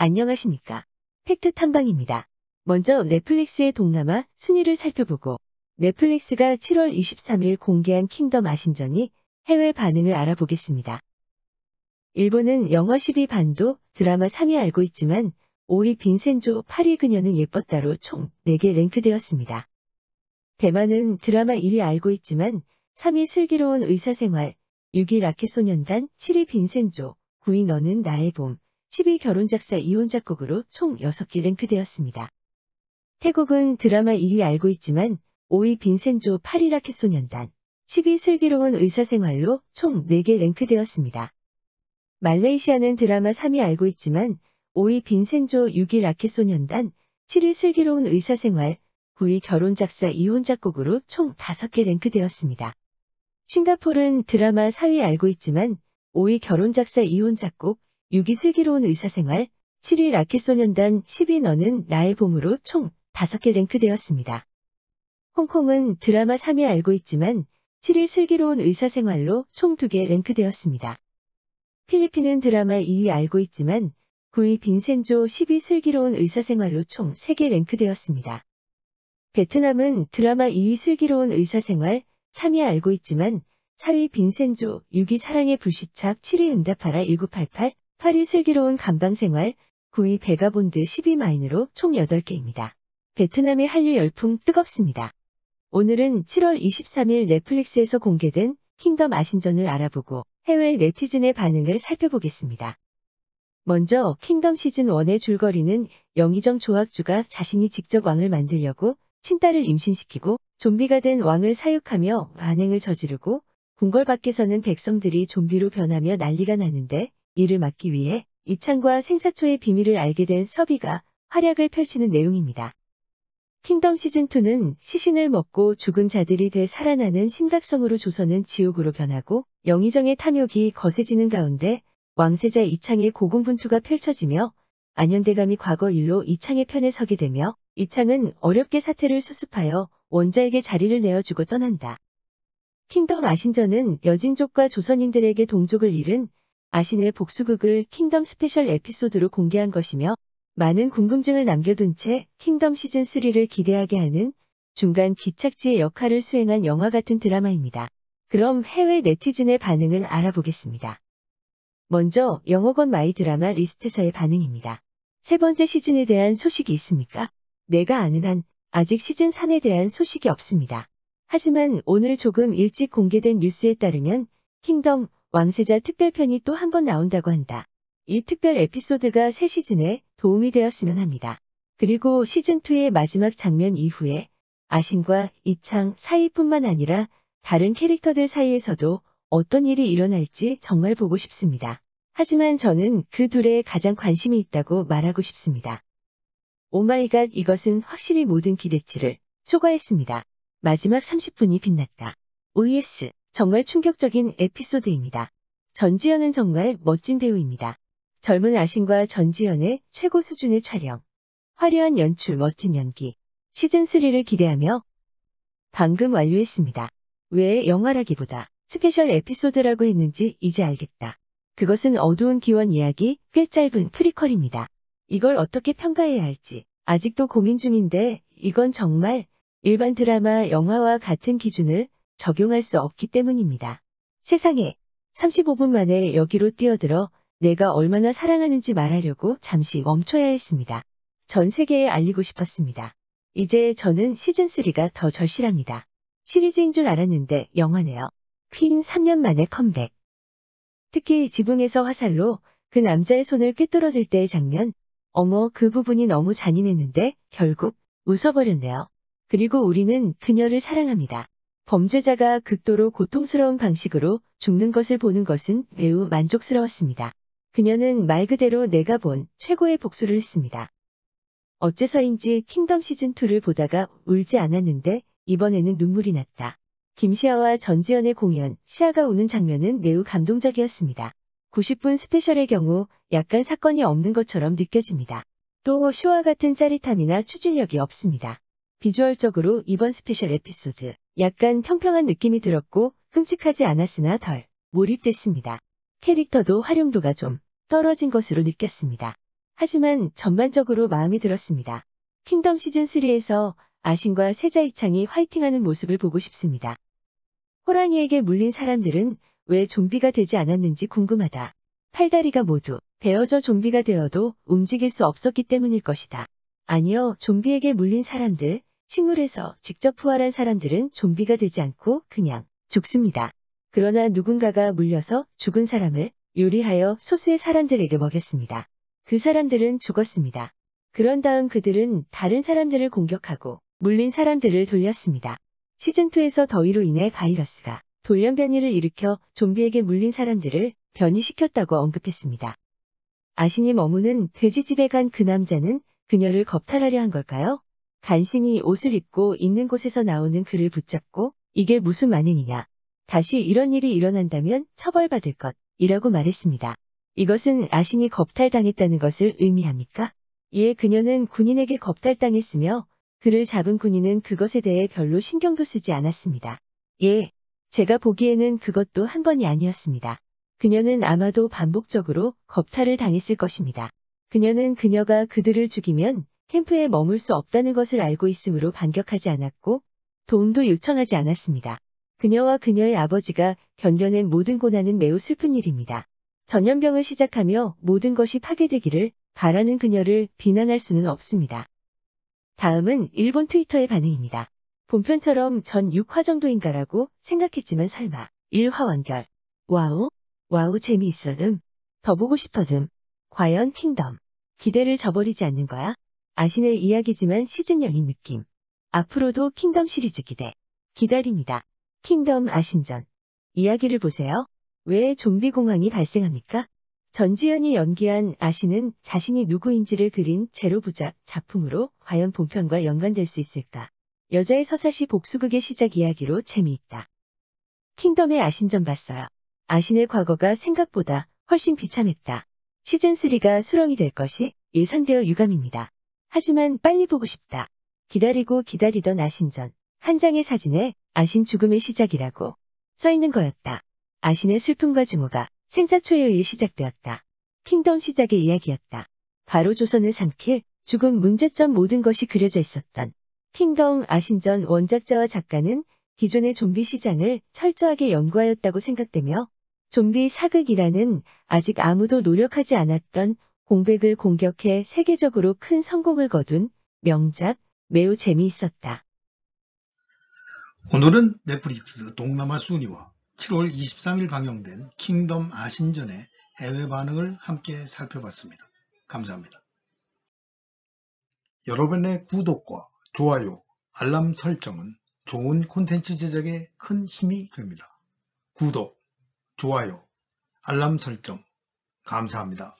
안녕하십니까. 팩트 탐방입니다. 먼저 넷플릭스의 동남아 순위를 살펴보고 넷플릭스가 7월 23일 공개한 킹덤 아신전이 해외 반응을 알아보겠습니다. 일본은 영화 10위 반도, 드라마 3위 알고 있지만 5위 빈센조, 8위 그녀는 예뻤다로 총 4개 랭크되었습니다. 대만은 드라마 1위 알고 있지만 3위 슬기로운 의사생활, 6위 라켓소년단, 7위 빈센조, 9위 너는 나의 봄, 10위 결혼작사 이혼 작곡으로 총 6개 랭크되었습니다. 태국은 드라마 2위 알고 있지만 5위 빈센조, 8위 라켓소년단, 10위 슬기로운 의사생활로 총 4개 랭크되었습니다. 말레이시아는 드라마 3위 알고 있지만 5위 빈센조, 6위 라켓소년단, 7위 슬기로운 의사생활, 9위 결혼작사 이혼 작곡으로 총 5개 랭크되었습니다. 싱가포르는 드라마 4위 알고 있지만 5위 결혼작사 이혼 작곡, 6위 슬기로운 의사생활, 7위 라켓소년단, 10위 너는 나의 봄으로 총 5개 랭크되었습니다. 홍콩은 드라마 3위 알고 있지만 7위 슬기로운 의사생활로 총 2개 랭크되었습니다. 필리핀은 드라마 2위 알고 있지만 9위 빈센조, 10위 슬기로운 의사생활로 총 3개 랭크되었습니다. 베트남은 드라마 2위 슬기로운 의사생활, 3위 알고 있지만 4위 빈센조, 6위 사랑의 불시착, 7위 응답하라 1988, 8위 슬기로운 감방생활, 9위 베가본드, 10위 마인으로 총 8개입니다. 베트남의 한류 열풍 뜨겁습니다. 오늘은 7월 23일 넷플릭스에서 공개된 킹덤 아신전을 알아보고 해외 네티즌의 반응을 살펴보겠습니다. 먼저 킹덤 시즌1의 줄거리는 영의정 조학주가 자신이 직접 왕을 만들려고 친딸을 임신시키고 좀비가 된 왕을 사육하며 만행을 저지르고 궁궐 밖에서는 백성들이 좀비로 변하며 난리가 나는데 이를 막기 위해 이창과 생사초의 비밀을 알게 된 서비가 활약을 펼치는 내용입니다. 킹덤 시즌2는 시신을 먹고 죽은 자들이 되살아나는 심각성으로 조선은 지옥으로 변하고 영의정의 탐욕이 거세지는 가운데 왕세자 이창의 고군분투가 펼쳐지며 안현대감이 과거 일로 이창의 편에 서게 되며 이창은 어렵게 사태를 수습하여 원자에게 자리를 내어주고 떠난다. 킹덤 아신전은 여진족과 조선인들에게 동족을 잃은 아신의 복수극을 킹덤 스페셜 에피소드로 공개한 것이며 많은 궁금증을 남겨둔 채 킹덤 시즌3를 기대하게 하는 중간 기착지의 역할을 수행한 영화 같은 드라마입니다. 그럼 해외 네티즌의 반응을 알아보겠습니다. 먼저 영어권 마이 드라마 리스트에서의 반응입니다. 세 번째 시즌에 대한 소식이 있습니까? 내가 아는 한 아직 시즌3에 대한 소식이 없습니다. 하지만 오늘 조금 일찍 공개된 뉴스에 따르면 킹덤 왕세자 특별편이 또 한 번 나온다고 한다. 이 특별 에피소드가 새 시즌에 도움이 되었으면 합니다. 그리고 시즌2의 마지막 장면 이후에 아신과 이창 사이뿐만 아니라 다른 캐릭터들 사이에서도 어떤 일이 일어날지 정말 보고 싶습니다. 하지만 저는 그 둘에 가장 관심이 있다고 말하고 싶습니다. 오마이갓, 이것은 확실히 모든 기대치를 초과했습니다. 마지막 30분이 빛났다. OS, 정말 충격적인 에피소드입니다. 전지현은 정말 멋진 배우입니다. 젊은 아신과 전지현의 최고 수준의 촬영, 화려한 연출, 멋진 연기, 시즌3를 기대하며 방금 완료했습니다. 왜 영화라기보다 스페셜 에피소드라고 했는지 이제 알겠다. 그것은 어두운 기원 이야기, 꽤 짧은 프리퀄입니다. 이걸 어떻게 평가해야 할지 아직도 고민 중인데 이건 정말 일반 드라마, 영화와 같은 기준을 적용할 수 없기 때문입니다. 세상에, 35분 만에 여기로 뛰어들어 내가 얼마나 사랑하는지 말하려고 잠시 멈춰야 했습니다. 전 세계에 알리고 싶었습니다. 이제 저는 시즌3가 더 절실합니다. 시리즈인 줄 알았는데 영화네요. 퀸 3년 만에 컴백. 특히 지붕에서 화살로 그 남자의 손을 꿰뚫어댈 때의 장면. 어머, 그 부분이 너무 잔인했는데 결국 웃어버렸네요. 그리고 우리는 그녀를 사랑합니다. 범죄자가 극도로 고통스러운 방식으로 죽는 것을 보는 것은 매우 만족스러웠습니다. 그녀는 말 그대로 내가 본 최고의 복수를 했습니다. 어째서인지 킹덤 시즌2를 보다가 울지 않았는데 이번에는 눈물이 났다. 김시아와 전지현의 공연, 시아가 우는 장면은 매우 감동적이었습니다. 90분 스페셜의 경우 약간 사건이 없는 것처럼 느껴집니다. 또 쇼와 같은 짜릿함이나 추진력이 없습니다. 비주얼적으로 이번 스페셜 에피소드 약간 평평한 느낌이 들었고 끔찍하지 않았으나 덜 몰입됐습니다. 캐릭터도 활용도가 좀 떨어진 것으로 느꼈습니다. 하지만 전반적으로 마음에 들었습니다. 킹덤 시즌3에서 아신과 세자이창이 화이팅하는 모습을 보고 싶습니다. 호랑이에게 물린 사람들은 왜 좀비가 되지 않았는지 궁금하다. 팔다리가 모두 베어져 좀비가 되어도 움직일 수 없었기 때문일 것이다. 아니요, 좀비에게 물린 사람들, 식물에서 직접 부활한 사람들은 좀비가 되지 않고 그냥 죽습니다. 그러나 누군가가 물려서 죽은 사람을 요리하여 소수의 사람들에게 먹였습니다. 그 사람들은 죽었습니다. 그런 다음 그들은 다른 사람들을 공격하고 물린 사람들을 돌렸습니다. 시즌2에서 더위로 인해 바이러스가 돌연변이를 일으켜 좀비에게 물린 사람들을 변이시켰다고 언급했습니다. 아신이 머무는 돼지집에 간 그 남자는 그녀를 겁탈하려 한 걸까요? 간신히 옷을 입고 있는 곳에서 나오는 그를 붙잡고 이게 무슨 만행이냐. 다시 이런 일이 일어난다면 처벌받을 것이라고 말했습니다. 이것은 아신이 겁탈당했다는 것을 의미합니까? 이에 그녀는 군인에게 겁탈당했으며 그를 잡은 군인은 그것에 대해 별로 신경도 쓰지 않았습니다. 예, 제가 보기에는 그것도 한 번이 아니었습니다. 그녀는 아마도 반복적으로 겁탈을 당했을 것입니다. 그녀는 그녀가 그들을 죽이면 캠프에 머물 수 없다는 것을 알고 있으므로 반격하지 않았고 도움도 요청하지 않았습니다. 그녀와 그녀의 아버지가 견뎌낸 모든 고난은 매우 슬픈 일입니다. 전염병을 시작하며 모든 것이 파괴되기를 바라는 그녀를 비난할 수는 없습니다. 다음은 일본 트위터의 반응입니다. 본편처럼 전 6화 정도인가라고 생각했지만 설마 1화 완결. 와우, 와우 재미있어듬. 더 보고 싶어듬. 과연 킹덤. 기대를 저버리지 않는 거야? 아신의 이야기지만 시즌 0인 느낌. 앞으로도 킹덤 시리즈 기다립니다. 킹덤 아신전. 이야기를 보세요. 왜 좀비 공황이 발생합니까? 전지현이 연기한 아신은 자신이 누구인지를 그린 제로부작 작품으로 과연 본편과 연관될 수 있을까? 여자의 서사시 복수극의 시작 이야기로 재미있다. 킹덤의 아신전 봤어요. 아신의 과거가 생각보다 훨씬 비참했다. 시즌3가 수렁이 될 것이 예상되어 유감입니다. 하지만 빨리 보고 싶다. 기다리고 기다리던 아신전. 한 장의 사진에 아신 죽음의 시작이라고 써있는 거였다. 아신의 슬픔과 증오가 생사 초유의 시작되었다. 킹덤 시작의 이야기였다. 바로 조선을 삼킬 죽음 문제점 모든 것이 그려져 있었던 킹덤 아신전 원작자와 작가는 기존의 좀비 시장을 철저하게 연구하였다고 생각되며 좀비 사극이라는 아직 아무도 노력하지 않았던 공백을 공격해 세계적으로 큰 성공을 거둔 명작, 매우 재미있었다. 오늘은 넷플릭스 동남아 순위와 7월 23일 방영된 킹덤 아신전의 해외 반응을 함께 살펴봤습니다. 감사합니다. 여러분의 구독과 좋아요, 알람 설정은 좋은 콘텐츠 제작에 큰 힘이 됩니다. 구독, 좋아요, 알람 설정 감사합니다.